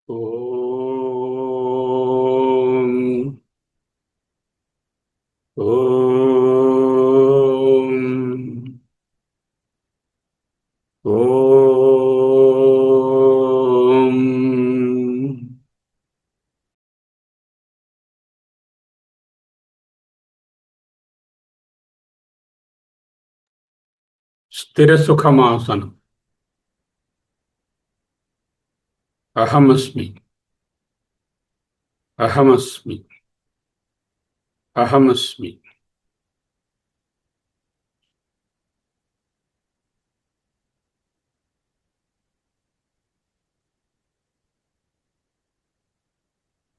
ఓం ఓం ఓం స్థిర సుఖమాసనం. అహమస్మి, అహమస్మి, అహమస్మి.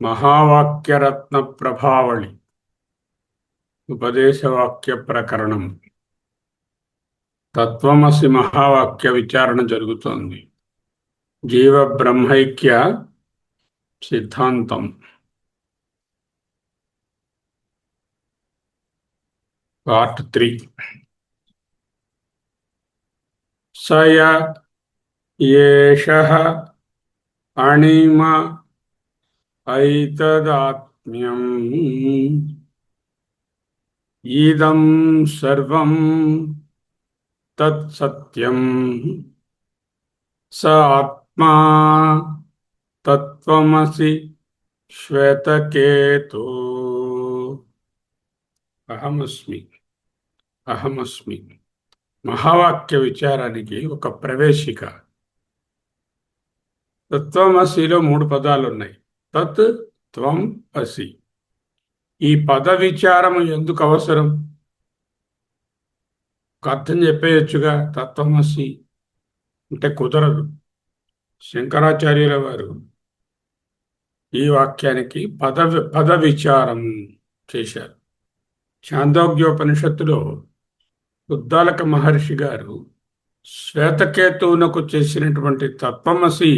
మహావాక్యరత్న ప్రభావళి ఉపదేశవాక్య ప్రకరణం. తత్వమసి మహావాక్య విచారణ జరుగుతోంది. జీవ బ్రహ్మైక్య సిద్ధాంతం. పార్ట్ 3. సయ ఏషః అణిమ ఐతదాత్మ్యం ఈదం సర్వం తత్సత్యం స ఆత్మా తత్వమసి శ్వేతకేతో. అహమస్మి, అహమస్మి మహావాక్య విచారానికి ఒక ప్రవేశిక. తత్వమసిలో 3 పదాలు ఉన్నాయి. తత్, త్వం, అసి. ఈ పద విచారము ఎందుకు అవసరం? ఒక అర్థం చెప్పేయచ్చుగా. తత్వమసి అంటే కుదరదు. శంకరాచార్యుల వారు ఈ వాక్యానికి పద విచారం చేశారు. ఛాందోగ్యోపనిషత్తులో ఉద్దాలక మహర్షి గారు శ్వేతకేతువునకు చేసినటువంటి తత్వమసి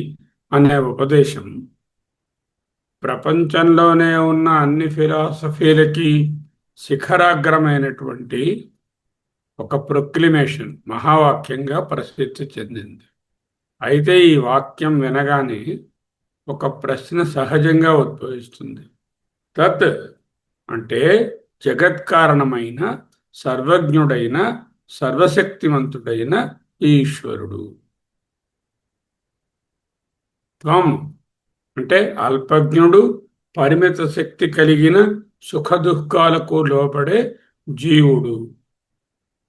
అనే ఉపదేశం ప్రపంచంలోనే ఉన్న అన్ని ఫిలాసఫీలకి శిఖరాగ్రమైనటువంటి ఒక ప్రొక్లిమేషన్, మహావాక్యంగా ప్రసిద్ధి చెందింది. అయితే ఈ వాక్యం వినగానే ఒక ప్రశ్న సహజంగా ఉద్భవిస్తుంది. తత్ అంటే జగత్కారణమైన, సర్వజ్ఞుడైన, సర్వశక్తివంతుడైన ఈశ్వరుడు. త్వం అంటే అల్పజ్ఞుడు, పరిమిత శక్తి కలిగిన, సుఖదుఖాలకు లోపడే జీవుడు.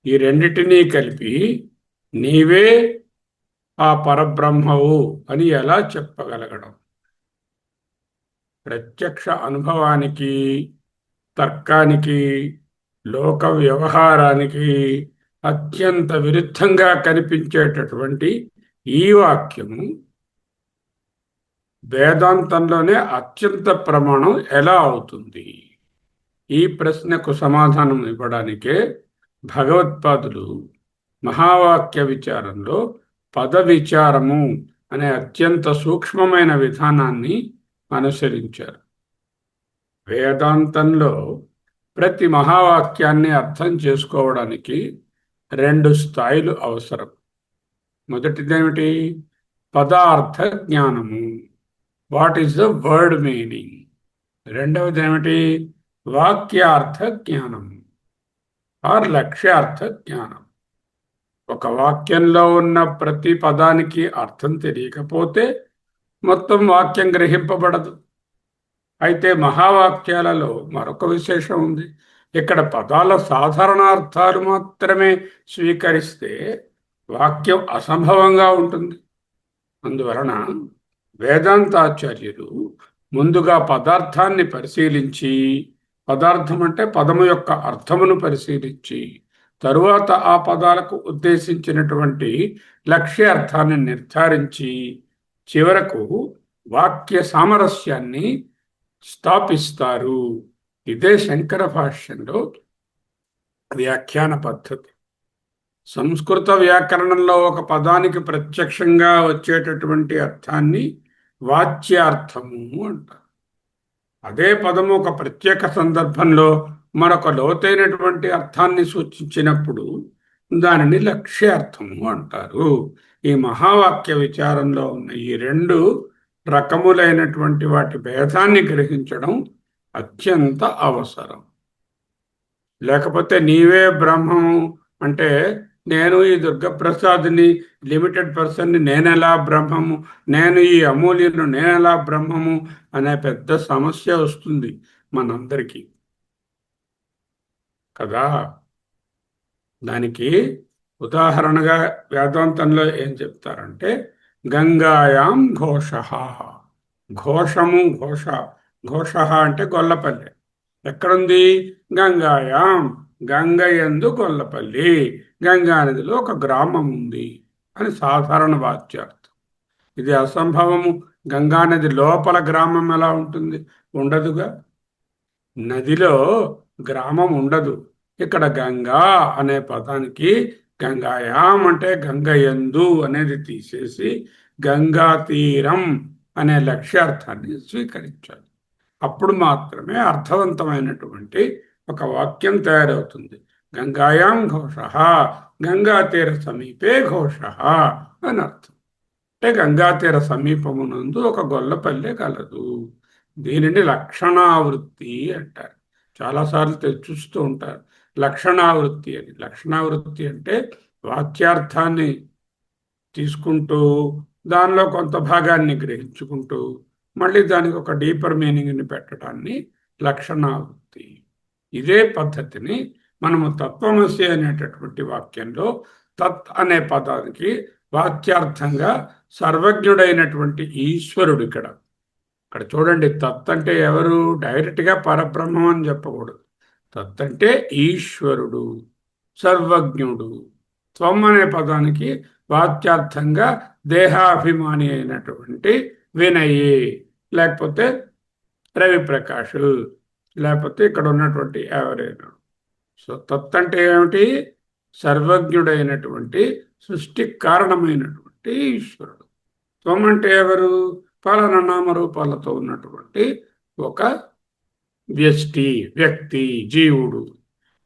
ఈ రెండిటినీ కలిపి నీవే ఆ పరబ్రహ్మవు అని ఎలా చెప్పగలగడం? ప్రత్యక్ష అనుభవానికి, తర్కానికి, లోక వ్యవహారానికి అత్యంత విరుద్ధంగా కనిపించేటటువంటి ఈ వాక్యము వేదాంతంలోనే అత్యంత ప్రమాణం ఎలా అవుతుంది? ఈ ప్రశ్నకు సమాధానం ఇవ్వడానికే భగవత్పాదులు మహావాక్య విచారంలో పద విచారము అనే అత్యంత సూక్ష్మమైన విధానాన్ని అనుసరించారు. వేదాంతంలో ప్రతి మహావాక్యాన్ని అర్థం చేసుకోవడానికి 2 స్థాయిలు అవసరం. మొదటిదేమిటి? పదార్థ జ్ఞానము. What is the word meaning? రెండవది ఏమిటి? వాక్యార్థ జ్ఞానం ఆర్ లక్ష్యార్థ జ్ఞానం. ఒక వాక్యంలో ఉన్న ప్రతి పదానికి అర్థం తెలియకపోతే మొత్తం వాక్యం గ్రహింపబడదు. అయితే మహావాక్యాలలో మరొక విశేషం ఉంది. ఇక్కడ పదాల సాధారణార్థాలు మాత్రమే స్వీకరిస్తే వాక్యం అసంభవంగా ఉంటుంది. అందువలన వేదాంతాచార్యులు ముందుగా పదార్థాన్ని పరిశీలించి, పదార్థం అంటే పదము యొక్క అర్థమును పరిశీలించి, తరువాత ఆ పదాలకు ఉద్దేశించినటువంటి లక్ష్యార్థాన్ని నిర్ధారించి, చివరకు వాక్య సామరస్యాన్ని స్థాపిస్తారు. ఇదే శంకర భాష్యంలో వ్యాఖ్యాన పద్ధతి. సంస్కృత వ్యాకరణంలో ఒక పదానికి ప్రత్యక్షంగా వచ్చేటటువంటి అర్థాన్ని వాచ్యార్థము అంటారు. అదే పదము ఒక ప్రత్యేక సందర్భంలో మరొక లోతైనటువంటి అర్థాన్ని సూచించినప్పుడు దానిని లక్ష్యార్థము అంటారు. ఈ మహావాక్య విచారంలో ఉన్న ఈ 2 రకములైనటువంటి వాటి భేదాన్ని గ్రహించడం అత్యంత అవసరం. లేకపోతే నీవే బ్రహ్మము అంటే, నేను ఈ దుర్గప్రసాద్ని, లిమిటెడ్ పర్సన్ని నేనెలా బ్రహ్మము, నేను ఈ అమూల్యను నేనెలా బ్రహ్మము అనే పెద్ద సమస్య వస్తుంది మనందరికీ కదా. దానికి ఉదాహరణగా వేదాంతంలో ఏం చెప్తారంటే, గంగాయాం ఘోష. ఘోషము ఘోష అంటే గొల్లపల్లి. ఎక్కడుంది? గంగాయాం, గంగయందు గొల్లపల్లి, గంగా నదిలో ఒక గ్రామం ఉంది అని సాధారణ వాచ్యార్థం. ఇది అసంభవము. గంగానది లోపల గ్రామం ఎలా ఉంటుంది? ఉండదుగా. నదిలో గ్రామం ఉండదు. ఇక్కడ గంగా అనే పదానికి గంగాయాం అంటే గంగయందు అనేది తీసేసి గంగా తీరం అనే లక్ష్యార్థాన్ని స్వీకరించాలి. అప్పుడు మాత్రమే అర్థవంతమైనటువంటి ఒక వాక్యం తయారవుతుంది. గంగాయాం ఘోష, గంగా తీర సమీపే ఘోష అని అర్థం. అంటే గంగా తీర సమీపమునందు ఒక గొల్లపల్లె కలదు. దీనిని లక్షణావృత్తి అంటారు. చాలాసార్లు చూస్తూ ఉంటారు లక్షణావృత్తి అని. లక్షణావృత్తి అంటే వాక్యార్థాన్ని తీసుకుంటూ దానిలో కొంత భాగాన్ని గ్రహించుకుంటూ మళ్ళీ దానికి ఒక డీపర్ మీనింగ్ని పెట్టడాన్ని లక్షణావృత్తి. ఇదే పద్ధతిని మనము తత్వమసి అనేటటువంటి వాక్యంలో తత్ అనే పదానికి వాక్యార్థంగా సర్వజ్ఞుడైనటువంటి ఈశ్వరుడు. ఇక్కడ చూడండి, తత్ అంటే ఎవరు? డైరెక్ట్గా పరబ్రహ్మం అని చెప్పకూడదు. తత్ అంటే ఈశ్వరుడు, సర్వజ్ఞుడు. త్వం అనే పదానికి వాక్యార్థంగా దేహాభిమాని అయినటువంటి వినయే, లేకపోతే రవిప్రకాష్, లేకపోతే ఇక్కడ ఉన్నటువంటి ఎవరైనా. సో తత్ అంటే ఏమిటి? సర్వజ్ఞుడైనటువంటి సృష్టి కారణమైనటువంటి ఈశ్వరుడు. త్వం అంటే ఎవరు? పలానా నామరూపాలతో ఉన్నటువంటి ఒక వ్యక్తి, జీవుడు.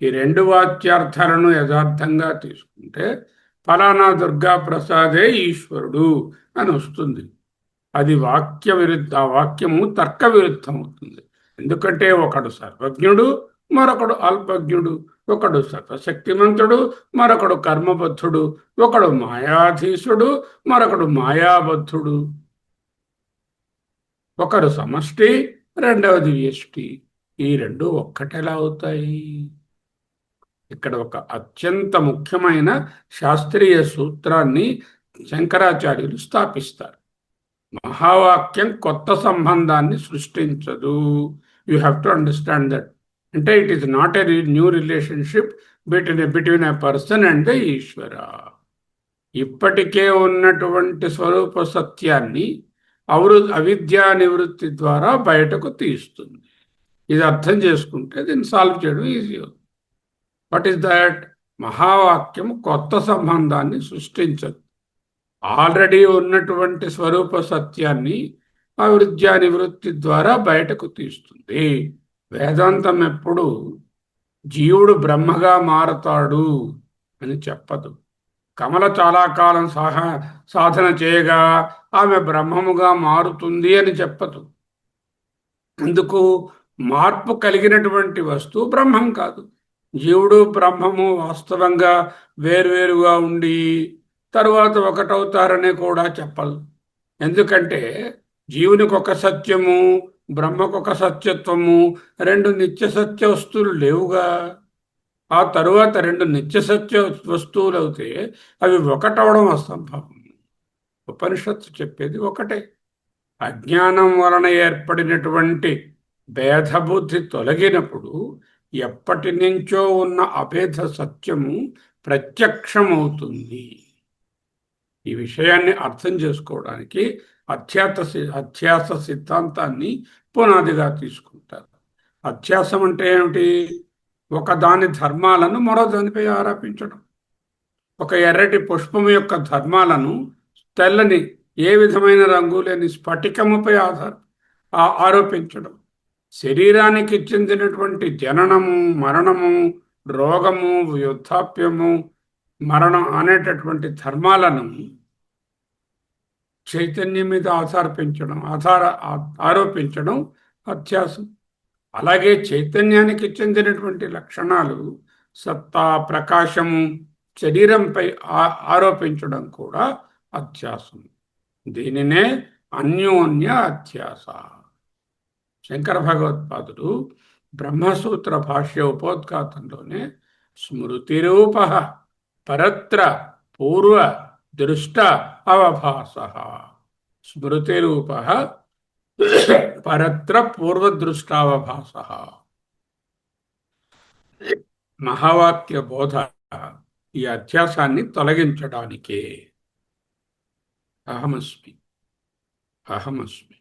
ఈ రెండు వాక్యార్థాలను యథార్థంగా తీసుకుంటే ఫలానా దుర్గా ప్రసాదే ఈశ్వరుడు అని వస్తుంది. అది ఆ వాక్యము తర్క విరుద్ధం అవుతుంది. ఎందుకంటే ఒకడు సర్వజ్ఞుడు, మరొకడు అల్పజ్ఞుడు. ఒకడు సర్వశక్తిమంతుడు, మరొకడు కర్మబద్ధుడు. ఒకడు మాయాధీశుడు, మరొకడు మాయాబద్ధుడు. ఒకరు సమష్టి, రెండవది వ్యష్టి. ఈ రెండు ఒక్కటెలా అవుతాయి? ఇక్కడ ఒక అత్యంత ముఖ్యమైన శాస్త్రీయ సూత్రాన్ని శంకరాచార్యులు స్థాపిస్తారు. మహావాక్యం కొత్త సంబంధాన్ని సృష్టించదు. You have to understand that. అంటే it is not a new relationship between a person and the Ishvara. ఇప్పటికే ఉన్నటువంటి స్వరూప సత్యాన్ని అవిద్యా నివృత్తి ద్వారా బయటకు తీస్తుంది. ఇది అర్థం చేసుకుంటే దీన్ని సాల్వ్ చేయడం ఈజీ అవుతుంది. What is that? మహావాక్యం కొత్త సంబంధాన్ని సృష్టించదు. ఆల్రెడీ ఉన్నటువంటి స్వరూప సత్యాన్ని అవిద్యా నివృత్తి ద్వారా బయటకు తీస్తుంది. వేదాంతం ఎప్పుడు జీవుడు బ్రహ్మగా మారతాడు అని చెప్పదు. కమల చాలా కాలం సాధన చేయగా ఆమె బ్రహ్మముగా మారుతుంది అని చెప్పదు. అందుకు మార్పు కలిగినటువంటి వస్తువు బ్రహ్మం కాదు. జీవుడు బ్రహ్మము వాస్తవంగా వేరువేరుగా ఉండి తరువాత ఒకటవుతారని కూడా చెప్పదు. ఎందుకంటే జీవునికి ఒక సత్యము, బ్రహ్మకొక సత్యత్వము, రెండు నిత్య సత్య వస్తువులు లేవుగా. ఆ తరువాత రెండు నిత్య సత్య వస్తువులు అవుతే అవి ఒకటవడం అసంభవం. ఉపనిషత్తు చెప్పేది ఒకటే. అజ్ఞానం వలన ఏర్పడినటువంటి భేదబుద్ధి తొలగినప్పుడు ఎప్పటి నుంచో ఉన్న అభేద సత్యము ప్రత్యక్షమవుతుంది. ఈ విషయాన్ని అర్థం చేసుకోవడానికి అధ్యాస సిద్ధాంతాన్ని పునాదిగా తీసుకుంటారు. అధ్యాసం అంటే ఏమిటి? ఒకదాని ధర్మాలను మరో దానిపై ఆరోపించడం. ఒక ఎర్రటి పుష్పము యొక్క ధర్మాలను తెల్లని ఏ విధమైన రంగు లేని స్ఫటికముపై ఆరోపించడం. శరీరానికి చెందినటువంటి జననము, మరణము, రోగము, వృద్ధాప్యము, మరణం అనేటటువంటి ధర్మాలను చైతన్యం మీద ఆరోపించడం అత్యాసం. అలాగే చైతన్యానికి చెందినటువంటి లక్షణాలు సత్తా, ప్రకాశము, శరీరంపై ఆరోపించడం కూడా అత్యాసం. దీనినే అన్యోన్య అత్యాస. శంకర భగవత్పాదుడు బ్రహ్మసూత్ర భాష్య ఉపోద్ఘాతంలోనే స్మృతిరూప పరత్ర పూర్వ దృష్ట అవభాస, స్మృతిరూప పరత్ర పూర్వదృష్టావభాస. మహావాక్య బోధ ఈ అధ్యాసాన్ని తొలగించడానికే. అహమస్మి అహమస్మి.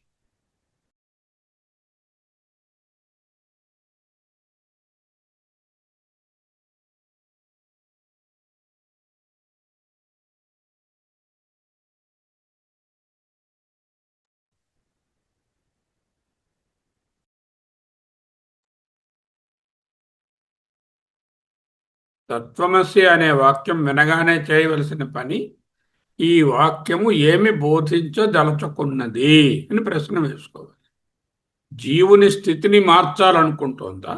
తత్వమసి అనే వాక్యం వినగానే చేయవలసిన పని, ఈ వాక్యము ఏమి బోధించదలుచుకున్నది అని ప్రశ్న వేసుకోవాలి. జీవుని స్థితిని మార్చాలనుకుంటోందా,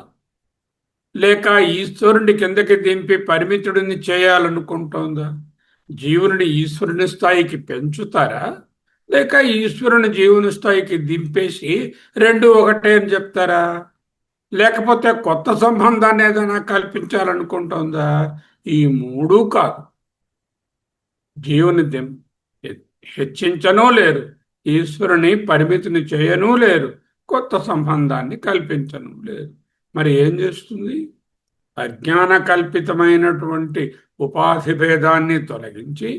లేక ఈశ్వరుని కిందకి దింపి పరిమితుడిని చేయాలనుకుంటోందా? జీవుని ఈశ్వరుని స్థాయికి పెంచుతారా, లేక ఈశ్వరుని జీవుని స్థాయికి దింపేసి రెండు ఒకటే అని చెప్తారా? లేకపోతే కొత్త సంబంధాన్ని ఏదైనా కల్పించాలనుకుంటోందా? ఈ మూడు కాదు. జీవుని హెచ్చించనూ లేరు, ఈశ్వరుని పరిమితిని చేయనూ లేరు, కొత్త సంబంధాన్ని కల్పించను లేరు. మరి ఏం చేస్తుంది? అజ్ఞాన కల్పితమైనటువంటి ఉపాధి భేదాన్ని తొలగించి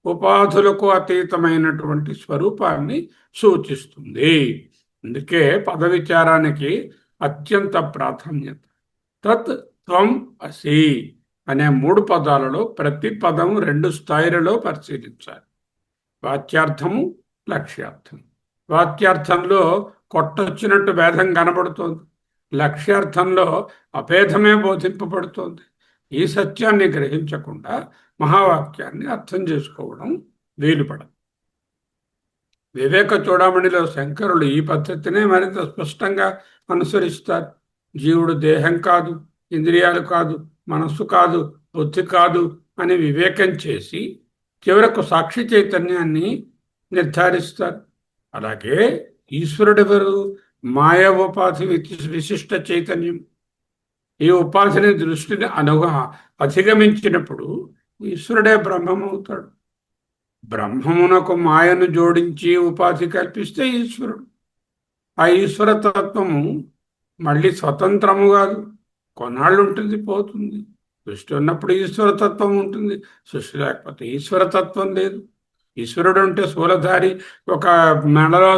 ఉపాధులకు అతీతమైనటువంటి స్వరూపాన్ని సూచిస్తుంది. అందుకే పదవిచారానికి అత్యంత ప్రాధాన్యత. తత్ త్వం అసి అనే 3 పదాలలో ప్రతి పదం 2 స్థాయిలలో పరిశీలించాలి. వాచ్యార్థము, లక్ష్యార్థం. వాచ్యార్థంలో కొట్టొచ్చినట్టు భేదం కనబడుతోంది, లక్ష్యార్థంలో అభేదమే బోధింపబడుతోంది. ఈ సత్యాన్ని గ్రహించకుండా మహావాక్యాన్ని అర్థం చేసుకోవడం వీలుపడదు. వివేక చూడమణిలో శంకరులు ఈ పద్ధతినే మరింత స్పష్టంగా అనుసరిస్తారు. జీవుడు దేహం కాదు, ఇంద్రియాలు కాదు, మనస్సు కాదు, బుద్ధి కాదు అని వివేకం చేసి చివరకు సాక్షి చైతన్యాన్ని నిర్ధారిస్తారు. అలాగే ఈశ్వరుడెవరు? మాయా ఉపాధి విశిష్ట చైతన్యం. ఈ ఉపాధిని దృష్టిని అధిగమించినప్పుడు ఈశ్వరుడే బ్రహ్మమవుతాడు. బ్రహ్మమునకు మాయను జోడించి ఉపాధి కల్పిస్తే ఈశ్వరుడు. ఆ ఈశ్వరతత్వము మళ్ళీ స్వతంత్రము కాదు, కొన్నాళ్ళు ఉంటుంది, పోతుంది. సృష్టి ఉన్నప్పుడు ఈశ్వరతత్వం ఉంటుంది, సృష్టి లేకపోతే ఈశ్వరతత్వం లేదు. ఈశ్వరుడు అంటే శూలధారి, ఒక మెడలో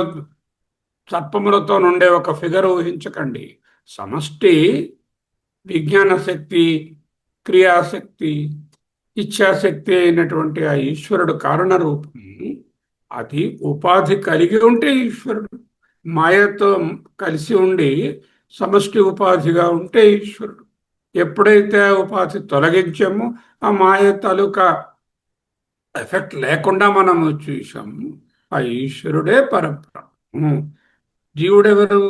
సర్పములతో నుండే ఒక ఫిగర్ ఊహించకండి. సమష్టి విజ్ఞాన శక్తి, క్రియాశక్తి, ఇచ్ఛాశక్తి అయినటువంటి ఆ ఈశ్వరుడు కారణ రూపం. అది ఉపాధి కలిగి ఉంటే ఈశ్వరుడు, మాయతో కలిసి ఉండి సమష్టి ఉపాధిగా ఉంటే ఈశ్వరుడు. ఎప్పుడైతే ఆ ఉపాధి తొలగించామో ఆ మాయ తాలూకా ఎఫెక్ట్ లేకుండా మనము చూసాము, ఆ ఈశ్వరుడే పరబ్రహ్మ. జీవుడెవరు?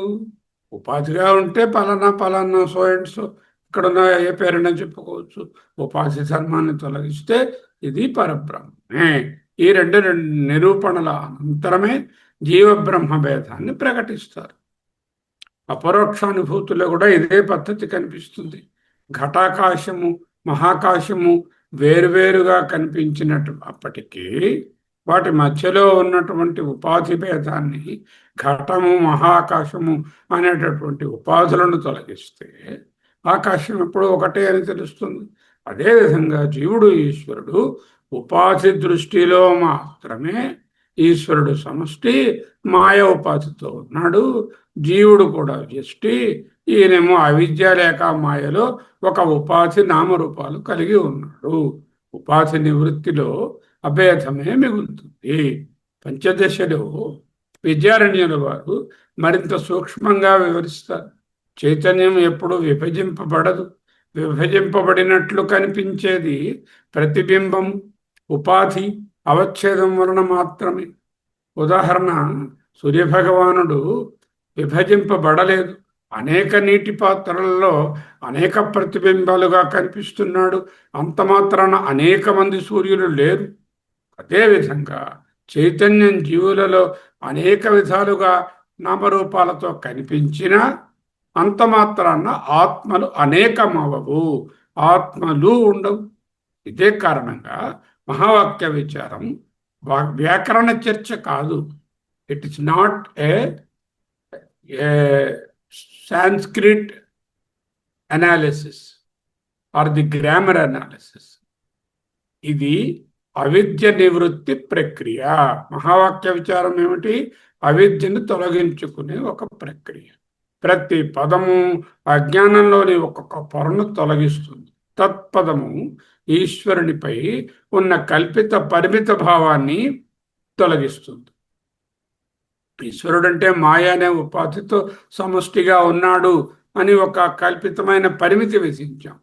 ఉపాధిగా ఉంటే పలానా పలానా సో అండ్ సో, ఇక్కడున్న ఏ పేరైనా చెప్పుకోవచ్చు. ఉపాధి ధర్మాన్ని తొలగిస్తే ఇది పరబ్రహ్మే. ఈ రెండు నిరూపణల అనంతరమే జీవబ్రహ్మ భేదాన్ని ప్రకటిస్తారు. అపరోక్షానుభూతిలో కూడా ఇదే పద్ధతి కనిపిస్తుంది. ఘటాకాశము, మహాకాశము వేరువేరుగా కనిపించినట్టు అప్పటికీ వాటి మధ్యలో ఉన్నటువంటి ఉపాధి భేదాన్ని, ఘటము, మహాకాశము అనేటటువంటి ఉపాధులను తొలగిస్తే ఆకాశం ఎప్పుడూ ఒకటే అని తెలుస్తుంది. అదేవిధంగా జీవుడు, ఈశ్వరుడు ఉపాధి దృష్టిలో మాత్రమే ఈశ్వరుడు సమష్టి, మాయ ఉపాధితో ఉన్నాడు. జీవుడు కూడా వ్యష్టి. ఈయనేమో అవిద్య లేక మాయలో ఒక ఉపాధి నామరూపాలు కలిగి ఉన్నాడు. ఉపాధి నివృత్తిలో అభేదమే మిగులుతుంది. పంచదశలో విద్యారణ్యుల వారు మరింత సూక్ష్మంగా వివరిస్తారు. చైతన్యం ఎప్పుడు విభజింపబడదు. విభజింపబడినట్లు కనిపించేది ప్రతిబింబం, ఉపాధి అవచ్ఛేదం వలన మాత్రమే. ఉదాహరణ, సూర్యభగవానుడు విభజింపబడలేదు. అనేక నీటి పాత్రలలో అనేక ప్రతిబింబాలుగా కనిపిస్తున్నాడు. అంత మాత్రాన అనేక మంది సూర్యులు లేరు. అదేవిధంగా చైతన్యం జీవులలో అనేక విధాలుగా నామరూపాలతో కనిపించిన అంత మాత్రాన ఆత్మలు అనేకమవవు, ఆత్మలు ఉండవు. ఇదే కారణంగా మహావాక్య విచారం వ్యాకరణ చర్చ కాదు. It is not a Sanskrit analysis or the grammar analysis. ఇది అవిద్య నివృత్తి ప్రక్రియ. మహావాక్య విచారం ఏమిటి? అవిద్యను తొలగించుకునే ఒక ప్రక్రియ. ప్రతి పదము అజ్ఞానంలోని ఒక్కొక్క పొరను తొలగిస్తుంది. తత్పదము ఈశ్వరునిపై ఉన్న కల్పిత పరిమిత భావాన్ని తొలగిస్తుంది. ఈశ్వరుడు అంటే మాయ అనే ఉపాధితో సమష్టిగా ఉన్నాడు అని ఒక కల్పితమైన పరిమితి విధించాం.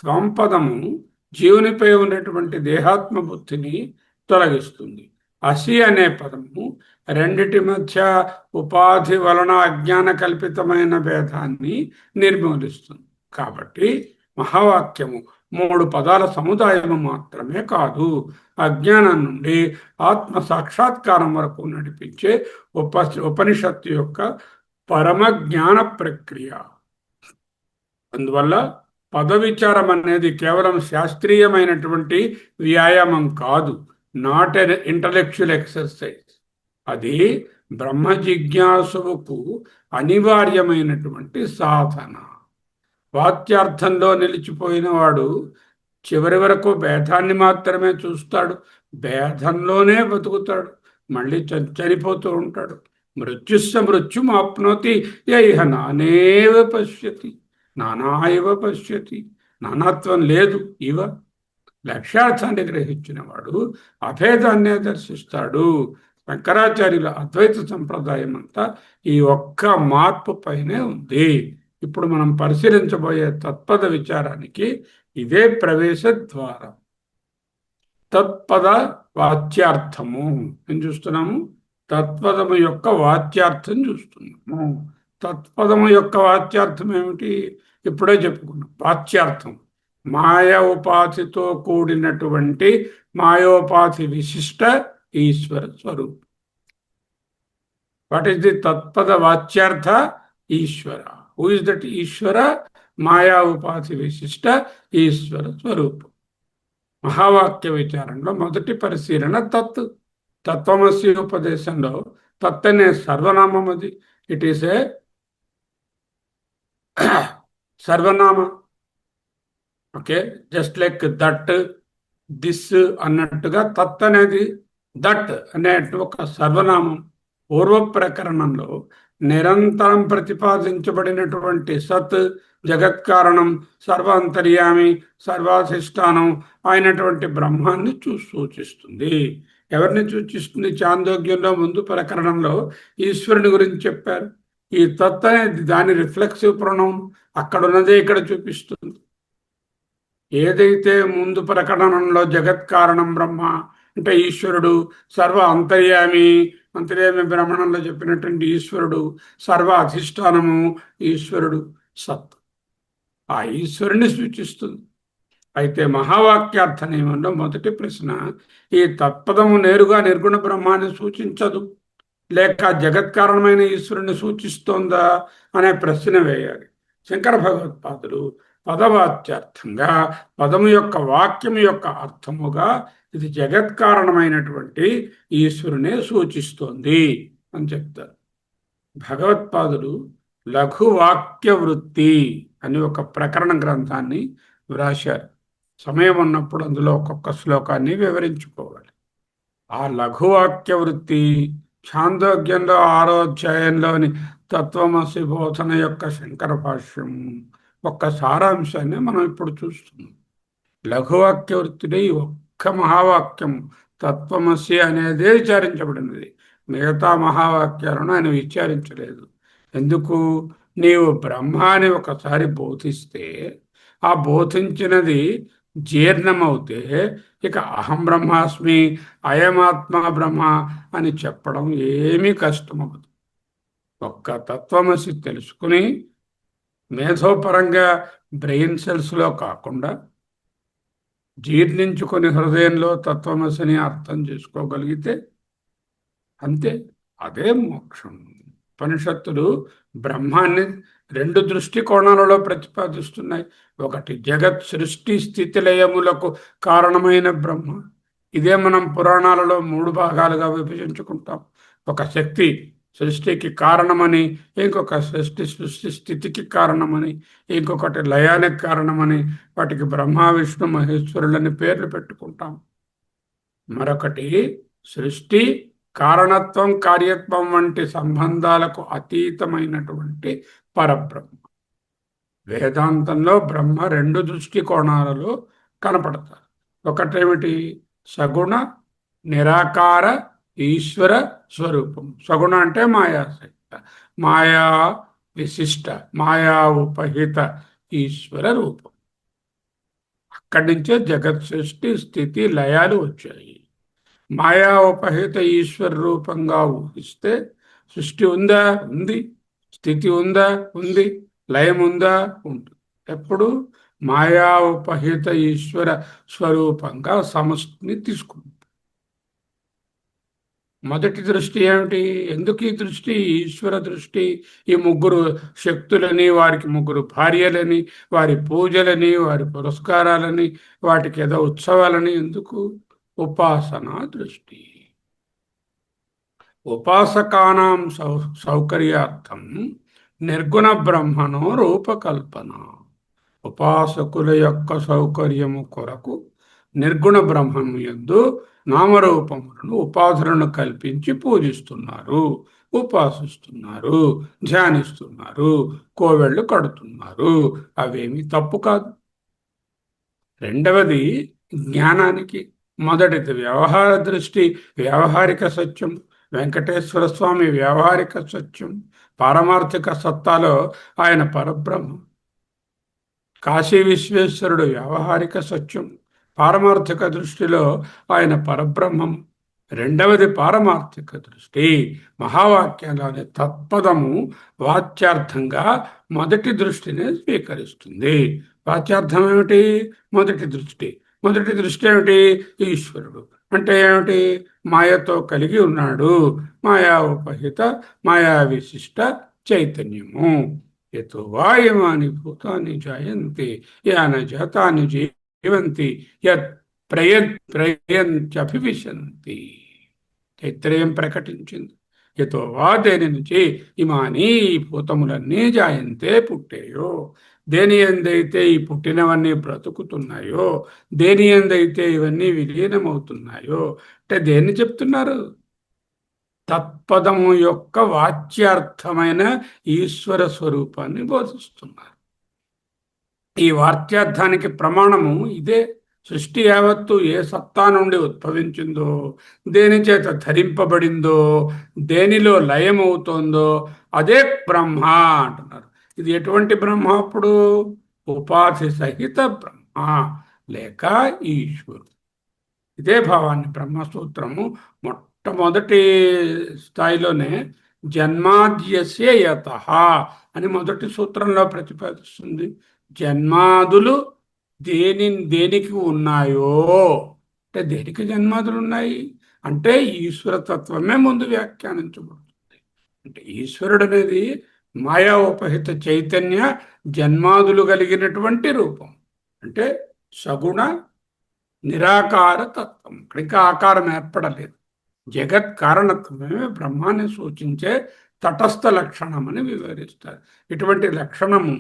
త్వంపదము జీవునిపై ఉన్నటువంటి దేహాత్మ బుద్ధిని తొలగిస్తుంది. అసి అనే పదము రెండిటి మధ్య ఉపాధి వలన అజ్ఞాన కల్పితమైన భేదాన్ని నిర్మూలిస్తుంది. కాబట్టి మహావాక్యము 3 పదాల సముదాయము మాత్రమే కాదు, అజ్ఞానం నుండి ఆత్మ సాక్షాత్కారం వరకు నడిపించే ఉపనిషత్తు యొక్క పరమ జ్ఞాన ప్రక్రియ. అందువల్ల పద విచారం అనేది కేవలం శాస్త్రీయమైనటువంటి వ్యాయామం కాదు, నాట్ ఎన్ ఇంటలెక్చువల్ ఎక్సర్సైజ్. అది బ్రహ్మ జిజ్ఞాసుకు అనివార్యమైనటువంటి సాధన. వాక్యార్థంలో నిలిచిపోయిన వాడు చివరి వరకు భేదాన్ని మాత్రమే చూస్తాడు, భేదంలోనే బతుకుతాడు, మళ్ళీ చనిపోతూ ఉంటాడు. మృత్యుస్స మృత్యుమాప్నోతి యైహ నానేవ పశ్యతి, నానా ఇవ పశ్యతి. నానాత్వం లేదు ఇవ. లక్ష్యార్థాన్ని గ్రహించిన వాడు అభేదాన్నే దర్శిస్తాడు. శంకరాచార్యుల అద్వైత సంప్రదాయం అంతా ఈ ఒక్క మార్పు పైనే ఉంది. ఇప్పుడు మనం పరిశీలించబోయే తత్పద విచారానికి ఇదే ప్రవేశ ద్వారం. తత్పద వాచ్యార్థము ఏం చూస్తున్నాము? తత్పదము యొక్క వాచ్యార్థం చూస్తున్నాము. తత్పదము యొక్క వాచ్యార్థం ఏమిటి? ఇప్పుడే చెప్పుకున్నాం. వాచ్యార్థం మాయా ఉపాధితో కూడినటువంటి మాయోపాధి విశిష్ట ఈశ్వర స్వరూపం. వాట్ ఈస్ ది తత్పద వాచ్యార్థ? Ishvara. Who is that Ishvara? మాయా ఉపాధి విశిష్ట ఈశ్వర స్వరూపం. మహావాక్య విచారంలో మొదటి పరిశీలన తత్. తత్వమసి ఉపదేశంలో తత్ అనే సర్వనామం. అది ఇట్ ఈస్ ఏ సర్వనామ. Okay, just like that, this అన్నట్టుగా తత్ అనేది దట్ అనే ఒక సర్వనామం. పూర్వ ప్రకరణంలో నిరంతరం ప్రతిపాదించబడినటువంటి సత్, జగత్కారణం, సర్వాంతర్యామి, సర్వాధిష్టానం అయినటువంటి బ్రహ్మాన్ని సూచిస్తుంది. ఎవరిని సూచిస్తుంది? చాందోగ్యంలో ముందు ప్రకరణంలో ఈశ్వరుని గురించి చెప్పారు. ఈ తత్ అనేది దాని రిఫ్లెక్సివ్ ప్రొనౌన్, అక్కడ ఉన్నదే ఇక్కడ చూపిస్తుంది. ఏదైతే ముందు ప్రకటనలో జగత్కారణం బ్రహ్మ అంటే ఈశ్వరుడు, సర్వ అంతర్యామి, అంతర్యామి బ్రహ్మణంలో చెప్పినటువంటి ఈశ్వరుడు, సర్వ అధిష్టానము ఈశ్వరుడు, సత్, ఆ ఈశ్వరుని సూచిస్తుంది. అయితే మహావాక్యార్థ నియమంలో మొదటి ప్రశ్న, ఈ తత్పదము నేరుగా నిర్గుణ బ్రహ్మాన్ని సూచించదు, లేక జగత్కారణమైన ఈశ్వరుని సూచిస్తోందా అనే ప్రశ్న వేయాలి. శంకర భగవత్పాదులు పదవాచ్యార్థంగా పదము యొక్క వాక్యం యొక్క అర్థముగా ఇది జగత్కారణమైనటువంటి ఈశ్వరునే సూచిస్తోంది అని చెప్తారు. భగవత్పాదులు లఘువాక్య వృత్తి అని ఒక ప్రకరణ గ్రంథాన్ని వ్రాశారు. సమయం ఉన్నప్పుడు అందులో ఒక్కొక్క శ్లోకాన్ని వివరించుకోవాలి. ఆ లఘువాక్య వృత్తి ఛాందోగ్యంలో 6వ అధ్యాయంలోని తత్వమసి బోధన యొక్క శంకర భాష్యం ఒక్క సారాంశాన్ని మనం ఇప్పుడు చూస్తున్నాం. లఘువాక్య వృత్తిలో ఈ ఒక్క మహావాక్యం తత్వమసి అనేదే విచారించబడినది. మిగతా మహావాక్యాలను ఆయన విచారించలేదు. ఎందుకు? నీవు బ్రహ్మ అని ఒకసారి బోధిస్తే ఆ బోధించినది జీర్ణమవుతే ఇక అహం బ్రహ్మాస్మి, అయమాత్మ బ్రహ్మ అని చెప్పడం ఏమీ కష్టమవుతుంది. ఒక్క తత్వమసి తెలుసుకుని మేధోపరంగా బ్రెయిన్ సెల్స్లో కాకుండా జీర్ణించుకొని హృదయంలో తత్వమసిని అర్థం చేసుకోగలిగితే అంతే, అదే మోక్షం. ఉపనిషత్తులు బ్రహ్మాన్ని రెండు దృష్టికోణాలలో ప్రతిపాదిస్తున్నాయి. ఒకటి జగత్ సృష్టి స్థితి లయములకు కారణమైన బ్రహ్మ. ఇదే మనం పురాణాలలో మూడు భాగాలుగా విభజించుకుంటాం. ఒక శక్తి సృష్టికి కారణమని, ఇంకొక సృష్టి స్థితికి కారణమని, ఇంకొకటి లయానికి కారణమని, వాటికి బ్రహ్మ విష్ణు మహేశ్వరులని పేర్లు పెట్టుకుంటాం. మరొకటి సృష్టి కారణత్వం కార్యత్వం వంటి సంబంధాలకు అతీతమైనటువంటి పరబ్రహ్మ. వేదాంతంలో బ్రహ్మ రెండు దృష్టికోణాలలో కనపడతారు. ఒకటేమిటి? సగుణ నిరాకార ఈశ్వర స్వరూపం. సగుణ అంటే మాయాసహిత, మాయా విశిష్ట, మాయా ఉపహిత ఈశ్వర రూపం. అక్కడి నుంచే జగత్ సృష్టి స్థితి లయాలు వచ్చాయి. మాయా ఉపహిత ఈశ్వర రూపంగా ఊహిస్తే సృష్టి ఉందా? ఉంది. స్థితి ఉందా? ఉంది. లయం ఉందా? ఉంటుంది. ఎప్పుడు మాయా ఉపహిత ఈశ్వర స్వరూపంగా సమష్టిని తీసుకుంటుంది. మొదటి దృష్టి ఏమిటి? ఎందుకు ఈ దృష్టి? ఈశ్వర దృష్టి. ఈ ముగ్గురు శక్తులని, వారికి ముగ్గురు భార్యలని, వారి పూజలని, వారి పురస్కారాలని, వాటికి ఏదో ఉత్సవాలని ఎందుకు? ఉపాసనా దృష్టి. ఉపాసకానాం సౌకర్యార్థం నిర్గుణ బ్రహ్మణో రూపకల్పన. ఉపాసకుల యొక్క సౌకర్యము కొరకు నిర్గుణ బ్రహ్మము యందు నామరూపములను ఉపాధులను కల్పించి పూజిస్తున్నారు, ఉపాసిస్తున్నారు, ధ్యానిస్తున్నారు, కోవెళ్ళు కడుతున్నారు. అవేమి తప్పు కాదు. రెండవది జ్ఞానానికి. మొదటిది వ్యవహార దృష్టి, వ్యావహారిక సత్యం. వెంకటేశ్వర స్వామి వ్యావహారిక సత్యం. పారమార్థిక సత్తాలో ఆయన పరబ్రహ్మం. కాశీ విశ్వేశ్వరుడు వ్యావహారిక సత్యం, పారమార్థిక దృష్టిలో ఆయన పరబ్రహ్మం. రెండవది పారమార్థిక దృష్టి. మహావాక్యంలోని తత్పదము వాచ్యార్థంగా మొదటి దృష్టిని స్వీకరిస్తుంది. వాచ్యార్థం ఏమిటి? మొదటి దృష్టి. మొదటి దృష్టి ఏమిటి? ఈశ్వరుడు. అంటే ఏమిటి? మాయతో కలిగి ఉన్నాడు. మాయా ఉపహిత, మాయా విశిష్ట చైతన్యము. యతో వాయమాని భూతాని జాయంతి యాన జాతాని జీవంతి యత్ ప్రయంత్యభివిశంతి. తైత్రేయం ప్రకటించింది. యతో వా, దేని నుంచి, ఇమాని ఈ భూతములన్నీ జాయంతే పుట్టేయో, దేని ఎందైతే ఈ పుట్టినవన్నీ బ్రతుకుతున్నాయో, దేని ఎందైతే ఇవన్నీ విలీనమవుతున్నాయో. అంటే దేన్ని చెప్తున్నారు? తత్పదము యొక్క వాచ్యార్థమైన ఈశ్వర స్వరూపాన్ని బోధిస్తున్నారు. ఈ వాక్యార్థానికి ప్రమాణము ఇదే. సృష్టి యావత్తు ఏ సత్తా నుండి ఉద్భవించిందో, దేని చేత ధరింపబడిందో, దేనిలో లయమవుతోందో అదే బ్రహ్మ అంటున్నారు. ఇది ఎటువంటి బ్రహ్మ? అప్పుడు ఉపాధి సహిత బ్రహ్మ లేక ఈశ్వరుడు. ఇదే భావాన్ని బ్రహ్మసూత్రము మొట్టమొదటి స్థాయిలోనే జన్మాద్యస్య యతః అని మొదటి సూత్రంలో ప్రతిపాదిస్తుంది. జన్మాదులు దేనికి ఉన్నాయో, అంటే దేనికి జన్మాదులు ఉన్నాయి అంటే ఈశ్వరతత్వమే ముందు వ్యాఖ్యానించబడుతుంది. అంటే ఈశ్వరుడు అనేది మాయా ఉపహిత చైతన్య జన్మాదులు కలిగినటువంటి రూపం. అంటే సగుణ నిరాకార తత్వం. ఇంకా ఆకారం ఏర్పడలేదు. జగత్ కారణత్వమే బ్రహ్మాన్ని సూచించే తటస్థ లక్షణం అని వివరిస్తారు. ఇటువంటి లక్షణము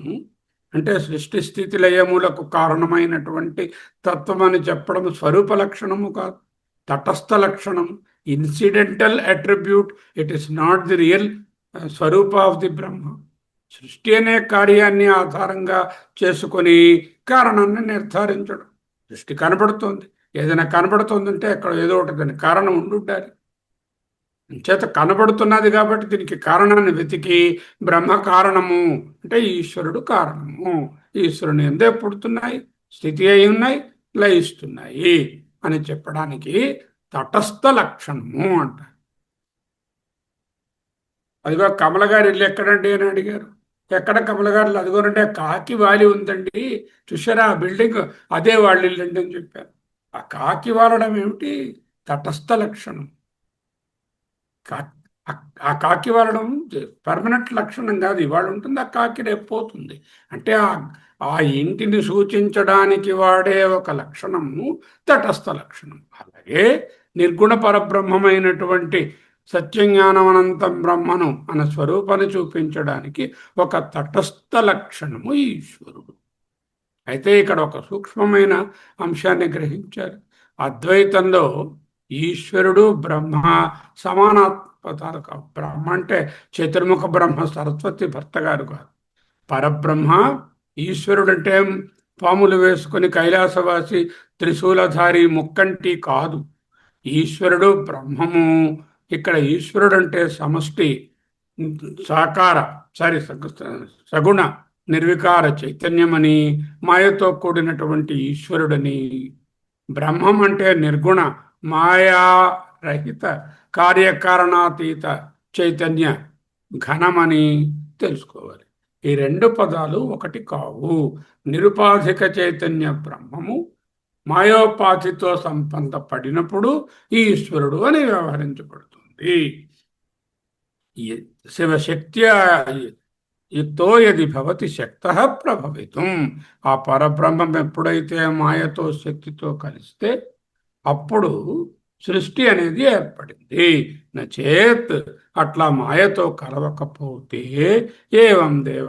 అంటే సృష్టి స్థితి లయములకు కారణమైనటువంటి తత్వం అని చెప్పడం స్వరూప లక్షణము కాదు, తటస్థ లక్షణం, incidental attribute. It is not the real స్వరూప ఆఫ్ ది బ్రహ్మ. సృష్టి అనే కార్యాన్ని ఆధారంగా చేసుకొని కారణాన్ని నిర్ధారించడం. సృష్టి కనబడుతోంది, ఏదైనా కనబడుతోందంటే అక్కడ ఏదో ఒకటి దాని కారణం ఉండాలి. చేత కనబడుతున్నది కాబట్టి దీనికి కారణాన్ని వెతికి బ్రహ్మ కారణము అంటే ఈశ్వరుడు కారణము. ఈశ్వరుని ఎందే పుడుతున్నాయి, స్థితి అయి ఉన్నాయి, లయిస్తున్నాయి అని చెప్పడానికి తటస్థ లక్షణము అంటారు. అదిగో కమల గారి ఇల్లు ఎక్కడండి అని అడిగారు. ఎక్కడ కమల గారు అదిగోనంటే కాకి వాలి ఉందండి, చూసారా ఆ బిల్డింగ్, అదే వాళ్ళ ఇల్లు అండి అని చెప్పారు. ఆ కాకి వాలడం ఏమిటి? తటస్థ లక్షణం. కా- ఆ ఆ కాకి వాలడం పర్మనెంట్ లక్షణం కాదు, ఇవాళ ఉంటుంది ఆ కాకి రేపు పోతుంది. అంటే ఆ ఇంటిని సూచించడానికి వాడే ఒక లక్షణము తటస్థ లక్షణం. అలాగే నిర్గుణ పరబ్రహ్మమైనటువంటి సత్యజ్ఞానమనంతం బ్రహ్మను మన స్వరూపాన్ని చూపించడానికి ఒక తటస్థ లక్షణము ఈశ్వరుడు. అయితే ఇక్కడ ఒక సూక్ష్మమైన అంశాన్ని గ్రహించారు. అద్వైతంలో ఈశ్వరుడు బ్రహ్మ సమానాత్మతాలు కావు. బ్రహ్మ అంటే చతుర్ముఖ బ్రహ్మ సరస్వతి భర్త గారు కాదు. పరబ్రహ్మ. ఈశ్వరుడు అంటే పాములు వేసుకుని కైలాసవాసి త్రిశూలధారి ముక్కంటి కాదు. ఈశ్వరుడు బ్రహ్మము. ఇక్కడ ఈశ్వరుడు అంటే సమష్టి సాకార సారీ సగుణ నిర్వికార చైతన్యమని, మాయతో కూడినటువంటి ఈశ్వరుడని. బ్రహ్మం అంటే నిర్గుణ మాయారహిత కార్యకారణాతీత చైతన్య ఘనమని తెలుసుకోవాలి. ఈ రెండు పదాలు ఒకటి కావు. నిరుపాధిక చైతన్య బ్రహ్మము మాయోపాధితో సంబంధ పడినప్పుడు ఈశ్వరుడు అని వ్యవహరించబడుతుంది. శివశక్త్యా యుక్తో యది భవతి శక్త ప్రభవితం. ఆ పరబ్రహ్మం ఎప్పుడైతే మాయతో శక్తితో కలిస్తే అప్పుడు సృష్టి అనేది ఏర్పడింది. నచేత్ అట్లా మాయతో కలవకపోతే ఏవం దేవ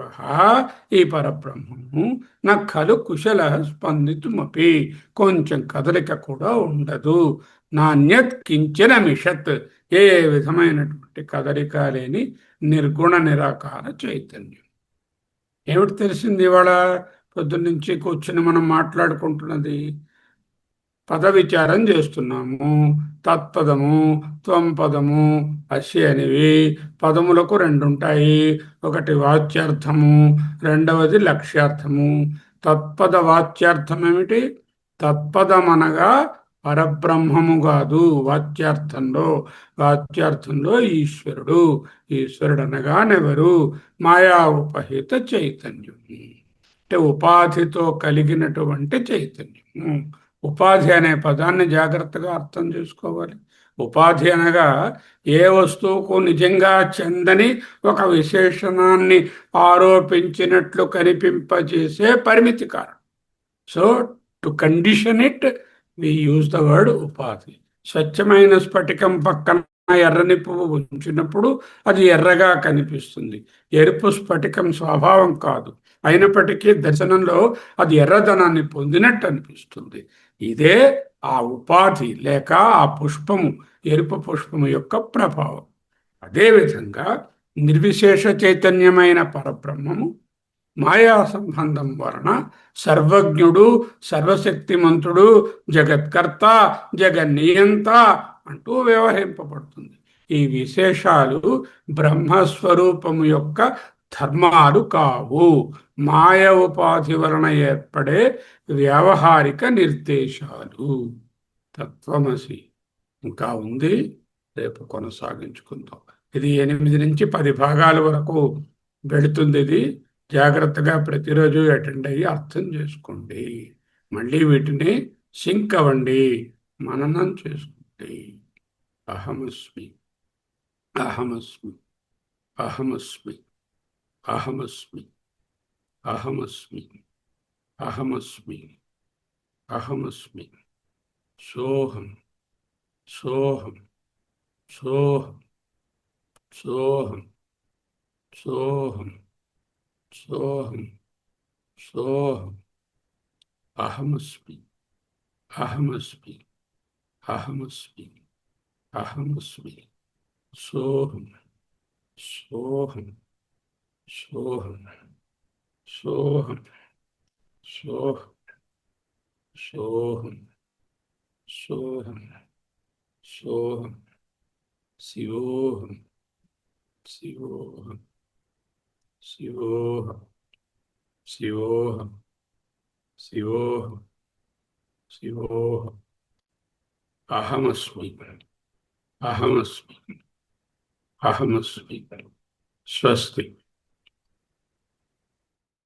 ఈ పరబ్రహ్మము నా ఖలు కుశల స్పందితుమపి కొంచెం కదలిక కూడా ఉండదు. నాణ్యత్ కించన మిషత్ ఏ విధమైనటువంటి కదలిక లేని నిర్గుణ నిరాకార చైతన్యం. ఏమిటి తెలిసింది ఇవాళ పొద్దున్నుంచి కూర్చుని మనం మాట్లాడుకుంటున్నది? పద విచారం చేస్తున్నాము. తత్పదము, త్వం పదము, అస్య అనేవి పదములకు రెండు ఉంటాయి. ఒకటి వాచ్యార్థము, రెండవది లక్ష్యార్థము. తత్పద వాచ్యార్థం ఏమిటి? తత్పదమనగా పరబ్రహ్మము కాదు. వాచ్యార్థంలో ఈశ్వరుడు. ఈశ్వరుడు అనగానెవరు? మాయా ఉపహిత చైతన్యం అంటే ఉపాధితో కలిగినటువంటి చైతన్యము. ఉపాధి అనే పదాన్ని జాగ్రత్తగా అర్థం చేసుకోవాలి. ఉపాధి అనగా ఏ వస్తువుకు నిజంగా చెందని ఒక విశేషణాన్ని ఆరోపించినట్లు కనిపింపజేసే పరిమితి కారణం. So to condition it we use the word ఉపాధి. స్వచ్ఛమైన స్ఫటికం పక్కన ఎర్రని పువ్వు ఉంచినప్పుడు అది ఎర్రగా కనిపిస్తుంది. ఎరుపు స్ఫటికం స్వభావం కాదు, అయినప్పటికీ దర్శనంలో అది ఎర్రదనాన్ని పొందినట్టు అనిపిస్తుంది. ఇదే ఆ ఉపాధి లేక ఆ పుష్పము, ఎరుపు పుష్పము యొక్క ప్రభావం. అదేవిధంగా నిర్విశేష చైతన్యమైన పరబ్రహ్మము మాయా సంబంధం వలన సర్వజ్ఞుడు, సర్వశక్తిమంతుడు, జగత్కర్త, జగన్నియంత అంటూ వ్యవహరింపబడుతుంది. ఈ విశేషాలు బ్రహ్మస్వరూపము యొక్క ధర్మాలు కావు, మాయ ఉపాధి వలన ఏర్పడే వ్యావహారిక నిర్దేశాలు. తత్వమసి ఇంకా ఉంది, రేపు కొనసాగించుకుందాం. ఇది 8 నుంచి 10 భాగాల వరకు వెళుతుంది. ఇది జాగ్రత్తగా ప్రతిరోజు అటెండ్ అయ్యి అర్థం చేసుకోండి. మళ్ళీ వీటిని సింక్ అవ్వండి, మననం చేసుకోండి. అహమస్మి, అహమస్మి, అహమస్మి, అహమస్మి, అహమస్మి, అహమస్మి, అహమస్మి, సోహం, సోహం, సోహం, సోహం, సోహం, సోహం, సోహం. అహమస్మి, అహమస్మి, అహమస్మి, అహమస్మి, సోహం, సోహం, సోహం, సోహం, సోహం, సోహం, సోహం, సోహం, శివోహం, శివోహం, శివోహం, శివోహం, శివోహం, శివోహం. అహమస్మి. అహమస్మి. అహమస్మి. స్వస్తి.